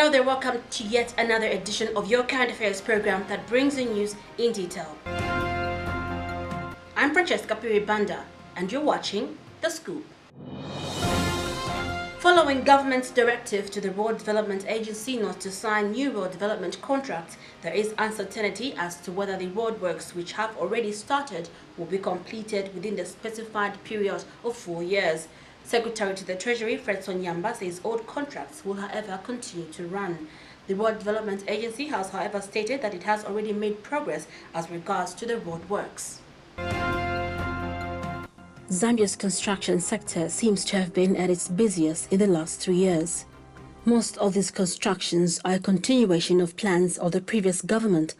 Hello there, welcome to yet another edition of your current affairs program that brings you news in detail. I'm Francesca Piribanda and you're watching The Scoop. Following government's directive to the Road Development Agency not to sign new road development contracts, there is uncertainty as to whether the roadworks which have already started will be completed within the specified period of 4 years. Secretary to the Treasury, Fredson Nyamba, says old contracts will, however, continue to run. The Road Development Agency has, however, stated that it has already made progress as regards to the roadworks. Zambia's construction sector seems to have been at its busiest in the last 3 years. Most of these constructions are a continuation of plans of the previous government,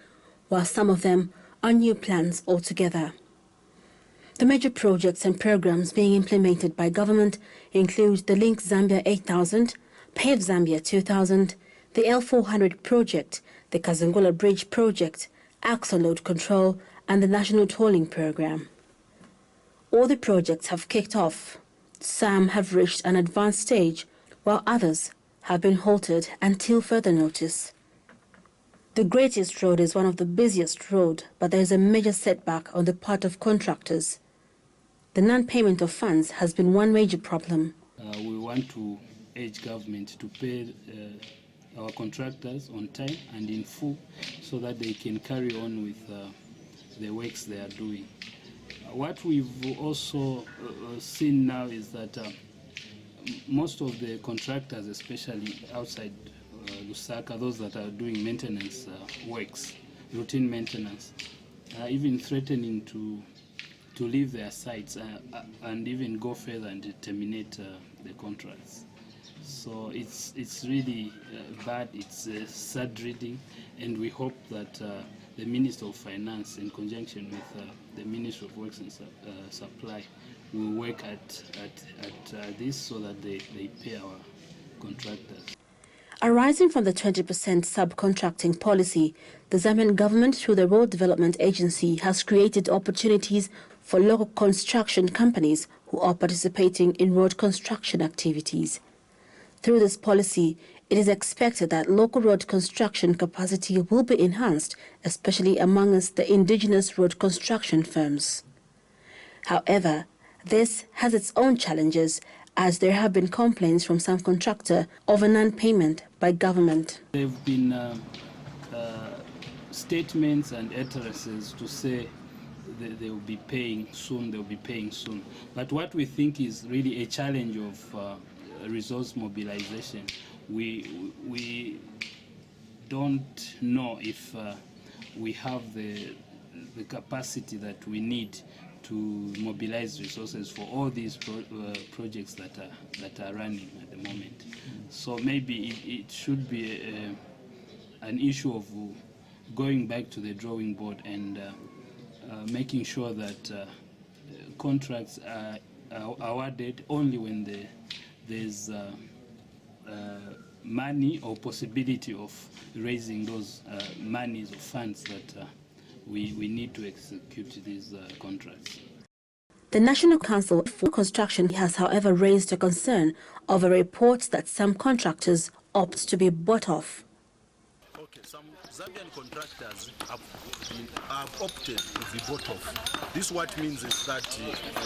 while some of them are new plans altogether. The major projects and programs being implemented by government include the Link Zambia 8000, Pave Zambia 2000, the L400 project, the Kazangula Bridge project, axle load control, and the National Tolling Program. All the projects have kicked off. Some have reached an advanced stage, while others have been halted until further notice. The Greatest Road is one of the busiest roads, but there is a major setback on the part of contractors. The non-payment of funds has been one major problem. We want to urge government to pay our contractors on time and in full so that they can carry on with the works they are doing. What we've also seen now is that most of the contractors, especially outside Lusaka, those that are doing maintenance works, routine maintenance, are even threatening to leave their sites and even go further and terminate the contracts. So it's really bad, it's sad reading, and we hope that the Minister of Finance, in conjunction with the Ministry of Works and Supply, will work at this so that they pay our contractors. Arising from the 20% subcontracting policy, the Zambian government, through the Road Development Agency, has created opportunities for local construction companies who are participating in road construction activities. Through this policy, it is expected that local road construction capacity will be enhanced, especially amongst the indigenous road construction firms. However, this has its own challenges, as there have been complaints from some contractor over non-payment by government. There have been statements and utterances to say they will be paying soon, But what we think is really a challenge of resource mobilization. We don't know if we have the capacity that we need to mobilize resources for all these projects that are running at the moment. So maybe it should be an issue of going back to the drawing board and making sure that contracts are awarded only when there's money or possibility of raising those monies or funds that we need to execute these contracts. The National Council for Construction has, however, raised a concern over reports that some contractors opt to be bought off. Okay, some Zambian contractors have opted to be bought off. This what means is that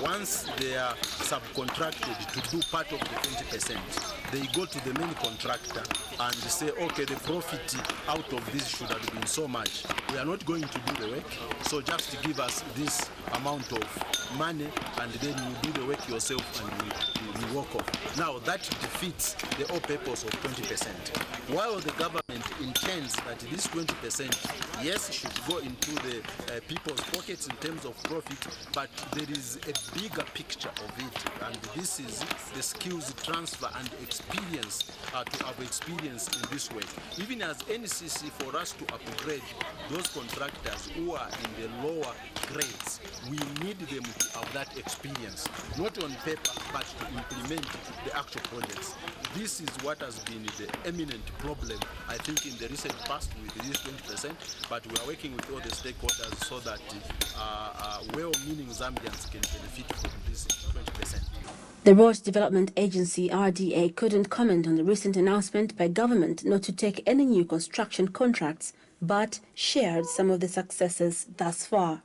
once they are subcontracted to do part of the 20%, they go to the main contractor and say, okay, the profit out of this should have been so much. We are not going to do the work, so just give us this amount of money and then you do the work yourself and you walk off. Now that defeats the whole purpose of 20%. While the government intends that this 20%, yes, should go into the people's pockets in terms of profit, but there is a bigger picture of it, and this is the skills transfer and experience to have experience in this way. Even as NCC, for us to upgrade those contractors who are in the lower grades, we need them to have that experience, not on paper, but to implement the actual projects. This is what has been the eminent problem, I think, in the recent past with this 20%, but we are working with all the stakeholders so that well-meaning Zambians can benefit from this 20%. The Roads Development Agency, RDA, couldn't comment on the recent announcement by government not to take any new construction contracts, but shared some of the successes thus far.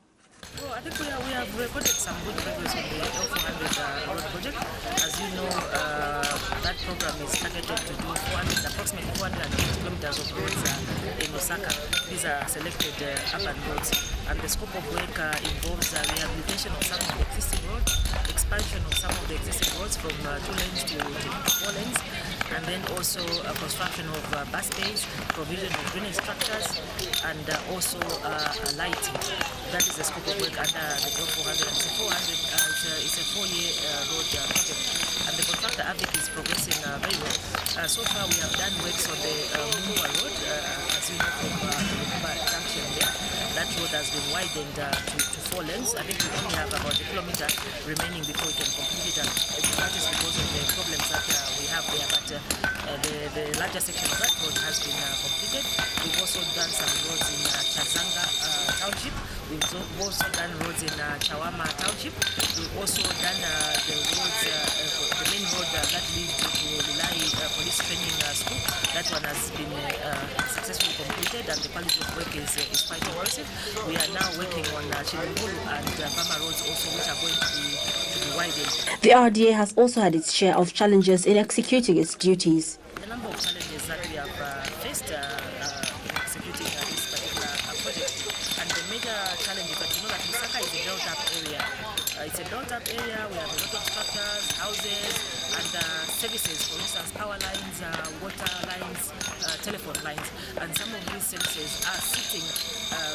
Well, I think we have recorded some good progress on the L400 road project. As you know, that program is targeted to do approximately 480 kilometers of roads in Lusaka. These are selected urban roads, and the scope of work involves rehabilitation of some of the existing roads, expansion of some of the existing roads from 2 lanes to 4 lanes, and then also construction of bus bays, provision of drainage structures, and also lighting. That is the scope of work under the L400. It's a 4-year road project, and the contractor AVIC is progressing very well. So far, we have done works on the Mumba Road, as you know, from the junction there. That road has been widened to 4 lanes. I think we only have about a kilometer remaining before we can complete it, and that is because of the problems that we have there. But the larger section of that road has been completed. We've also done some roads in Chazanga Township. We've also done roads in Chawama Township. We've also done the roads, the main road that leads to Lilai Police Training School. That one has been successfully completed, and the quality of work is quite impressive. We are now working on Chilungulu and Bama roads also, which are going to be widened. The RDA has also had its share of challenges in executing its duties. The number of challenges that we have faced in executing this particular project, and the major challenge is that you know that Lusaka is a built-up area. It's a built-up area. We have a lot of structures, houses, and services. For instance, power lines, water lines, telephone lines, and some of these services are sitting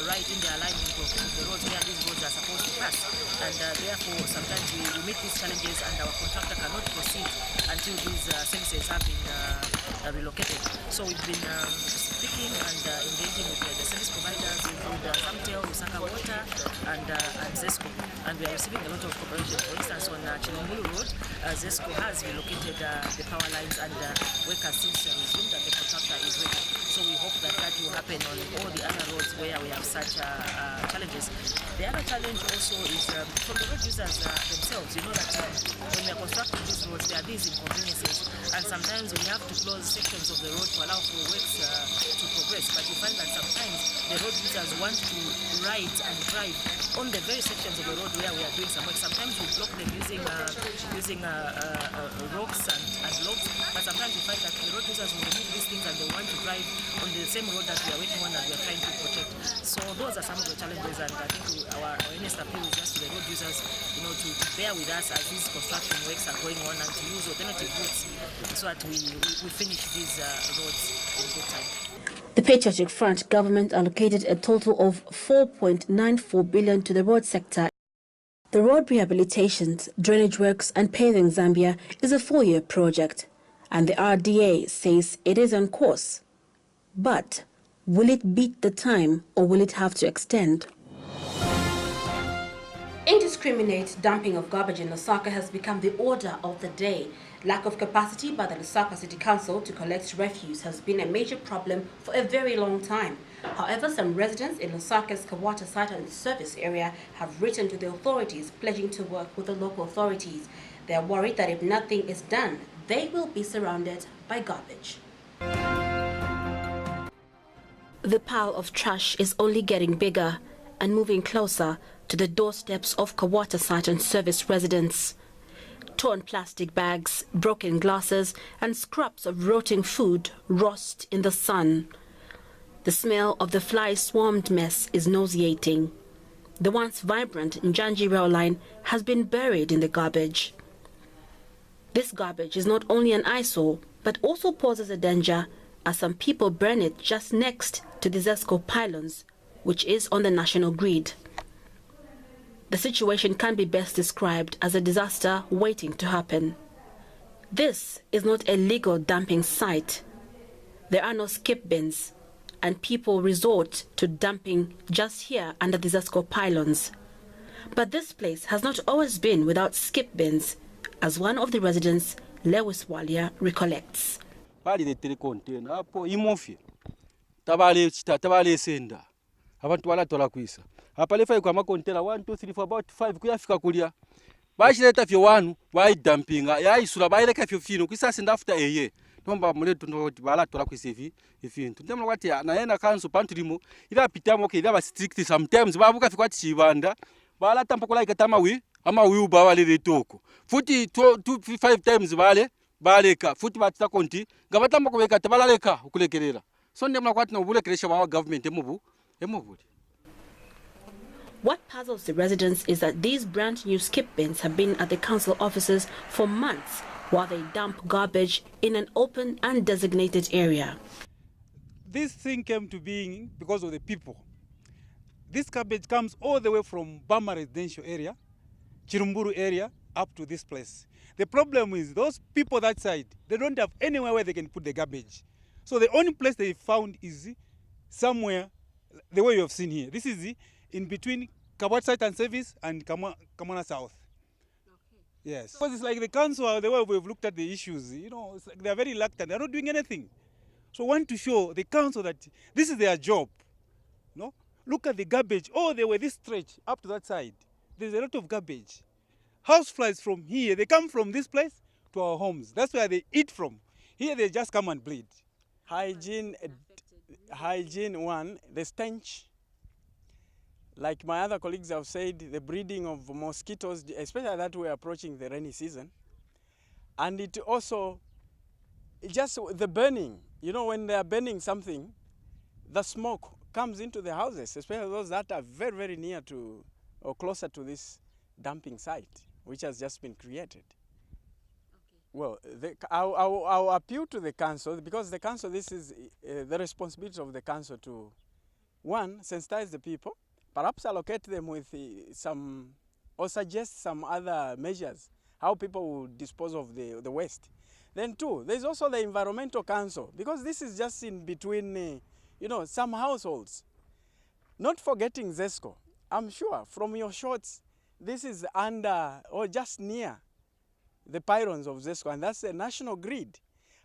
right in the alignment of the roads where these roads are supposed to pass. And therefore, sometimes we meet these challenges, and our contractor cannot proceed until these services have been relocated. So we've been speaking and engaging with the service providers, include Samtel, Lusaka Water, and ZESCO, and we are receiving a lot of cooperation. For instance, on Chilungulu Road, ZESCO has relocated the power lines, and work has since resumed, and the contractor is ready. So we hope that that will happen on all the other roads where we have such challenges. The other challenge also is from the road users themselves. You know that when we are constructing these roads, there are these inconveniences, and sometimes we have to close sections of the road to allow for works to progress. But you find that sometimes the road users want to ride and drive on the very sections of the road where we are doing some work. Sometimes we block them using rocks and logs, but sometimes we find that the road users will remove these things and they want to drive on the same road that we are working on and we are trying to protect. So those are some of the challenges, and I think our earnest appeal is just to the road users, you know, to bear with us as these construction works are going on, and to use alternative routes so that we finish these roads in good time. The Patriotic Front government allocated a total of 4.94 billion to the road sector. The road rehabilitations, drainage works and paving Zambia is a 4-year project, and the RDA says it is on course. But will it beat the time, or will it have to extend? Indiscriminate dumping of garbage in Lusaka has become the order of the day. Lack of capacity by the Lusaka City Council to collect refuse has been a major problem for a very long time. However, some residents in Lusaka's Kawata site and service area have written to the authorities pledging to work with the local authorities. They are worried that if nothing is done, they will be surrounded by garbage. The pile of trash is only getting bigger and moving closer to the doorsteps of Kawata site and service residents. Torn plastic bags, broken glasses, and scraps of rotting food roast in the sun. The smell of the fly-swarmed mess is nauseating. The once vibrant Njanji rail line has been buried in the garbage. This garbage is not only an eyesore, but also poses a danger as some people burn it just next to the ZESCO pylons, which is on the national grid. The situation can be best described as a disaster waiting to happen. This is not a legal dumping site. There are no skip bins, and people resort to dumping just here under the ZESCO pylons. But this place has not always been without skip bins, as one of the residents, Lewis Walia, recollects. Abantu balatola kwisa apale 5 kwa makontena 1 2 3 4 about 5 kuyafika kulia bachileta fyo wanu dumpinga yaisula baileka fyo fino kwisasi ndafuta eye tomba muletu ndoti balatola kwisivi ifintu ndemla kwati naena kanso pantulimo ila pitamo ke ila strict sometimes babuka fikwati chibanda bala tampokola ikatama ama uba wale letoko futi 5 times baleka futi batita konti ngabatamba kubeka tabalaleka ukulekerera so ndemla kwati no bulekeresha wa government emubu. What puzzles the residents is that these brand new skip bins have been at the council offices for months while they dump garbage in an open and designated area. This thing came to being because of the people. This garbage comes all the way from Bama residential area, Chirumburu area, up to this place. The problem is those people that side, they don't have anywhere where they can put the garbage. So the only place they found is somewhere, the way you have seen here. This is in between Kabwat Site and Service and Kamana South. Okay. Yes. Because it's like the council, the way we've looked at the issues, you know, it's like they're very reluctant. They're not doing anything. So I want to show the council that this is their job. No? Look at the garbage. Oh, they were this stretch up to that side. There's a lot of garbage. Houseflies from here, they come from this place to our homes. That's where they eat from. Here they just come and bleed. Hygiene, one, the stench. Like my other colleagues have said, the breeding of mosquitoes, especially that we're approaching the rainy season. And it also, just the burning. You know, when they are burning something, the smoke comes into the houses, especially those that are very, very near to or closer to this dumping site, which has just been created. Okay. Well, I'll appeal to the council, because the council, this is the responsibility of the council to, one, sensitize the people, perhaps allocate them with some, or suggest some other measures, how people will dispose of the waste. Then two, there's also the environmental council, because this is just in between, you know, some households. Not forgetting ZESCO. I'm sure from your shots, this is under or just near the pylons of ZESCO, and that's the national grid.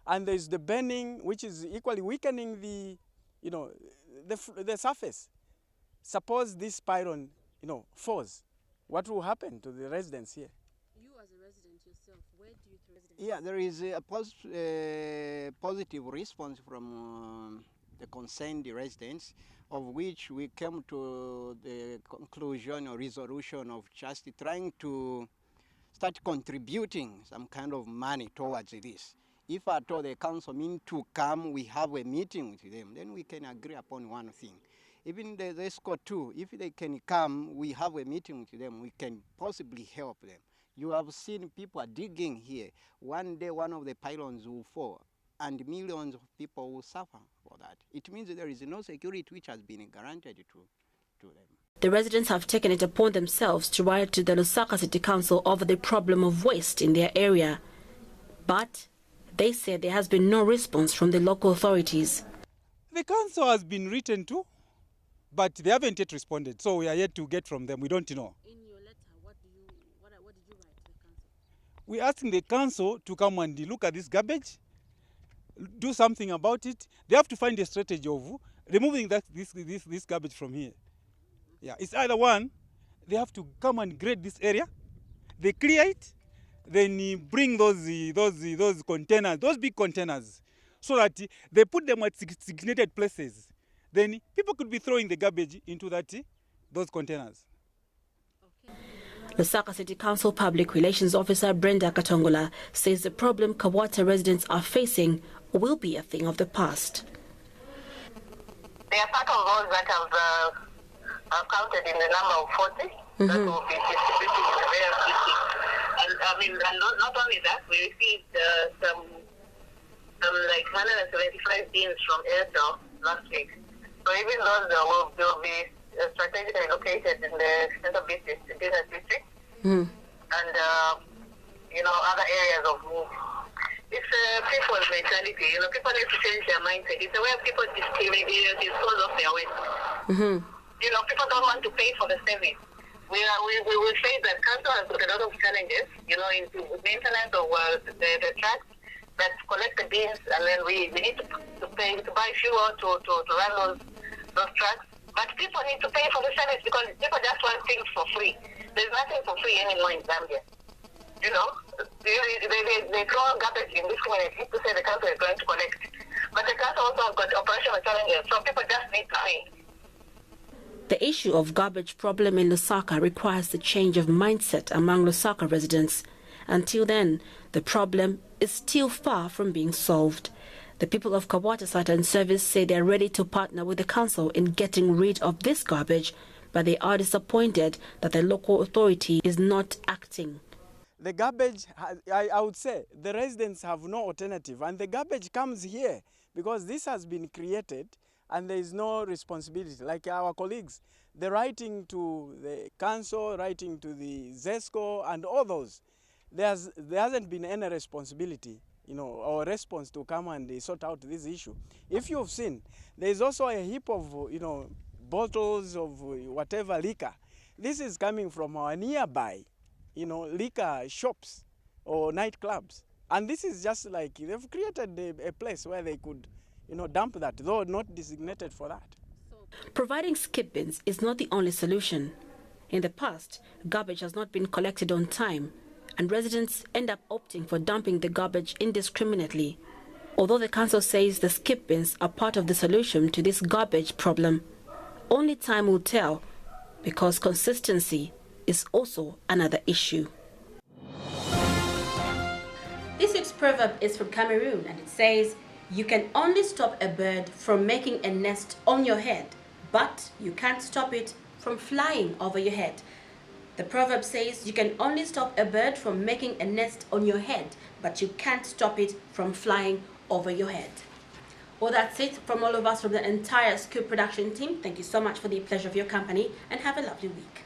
And there's the burning, which is equally weakening the, you know, the surface. Suppose this pylon, you know, falls, what will happen to the residents here? You as a resident yourself, where do you think residents? Yeah, there is a positive response from the concerned residents, of which we came to the conclusion or resolution of just trying to start contributing some kind of money towards this. If at all the council mean to come, we have a meeting with them, then we can agree upon one thing. Even the ESCO too, if they can come, we have a meeting with them, we can possibly help them. You have seen people are digging here. One day one of the pylons will fall and millions of people will suffer for that. It means there is no security which has been granted to them. The residents have taken it upon themselves to write to the Lusaka City Council over the problem of waste in their area. But they say there has been no response from the local authorities. The council has been written to, but they haven't yet responded. So we are yet to get from them. We don't know. In your letter, what did you write to the council? We're asking the council to come and look at this garbage, do something about it. They have to find a strategy of removing this garbage from here. Yeah, it's either one, they have to come and grade this area, they clear it, then bring those containers, those big containers, so that they put them at designated places. Then people could be throwing the garbage into those containers. Lusaka City Council Public Relations Officer Brenda Katongola says the problem Kawata residents are facing will be a thing of the past. They are part of those that have counted in the number of 40 that will be distributed in the various districts. And I mean, and not only that, we received some like 175 bins from Airtel last week. So even those will be strategically located in the center business district and you know, other areas of move. It's people's mentality. You know, people need to change their mindset. It's the way people dispose of their waste. You know, people don't want to pay for the service. We will say that council has got a lot of challenges, you know, into maintenance of the trucks that collect the bins, and then we need to pay to buy fuel to run those trucks. But people need to pay for the service because people just want things for free. There's nothing for free anymore in Zambia. you know, they throw garbage indiscriminately to say the council is going to collect. But the council also has got operational challenges, so people just need to pay. The issue of garbage problem in Lusaka requires the change of mindset among Lusaka residents. Until then, the problem is still far from being solved. The people of Kabwata Saturn Service say they are ready to partner with the council in getting rid of this garbage, but they are disappointed that the local authority is not acting. The garbage, I would say, the residents have no alternative, and the garbage comes here because this has been created and there is no responsibility. Like our colleagues, they're writing to the council, writing to the ZESCO and all those. There hasn't been any responsibility, you know, or response to come and sort out this issue. If you've seen, there is also a heap of, you know, bottles of whatever liquor. This is coming from our nearby, you know, liquor shops or nightclubs. And this is just like, they've created a place where they could, you know, dump that, though not designated for that. Providing skip bins is not the only solution. In the past, garbage has not been collected on time, and residents end up opting for dumping the garbage indiscriminately. Although the council says the skip bins are part of the solution to this garbage problem, only time will tell, because consistency is also another issue. This week's proverb is from Cameroon, and it says, "You can only stop a bird from making a nest on your head, but you can't stop it from flying over your head." The proverb says you can only stop a bird from making a nest on your head, but you can't stop it from flying over your head. Well, that's it from all of us from the entire Scoop production team. Thank you so much for the pleasure of your company, and have a lovely week.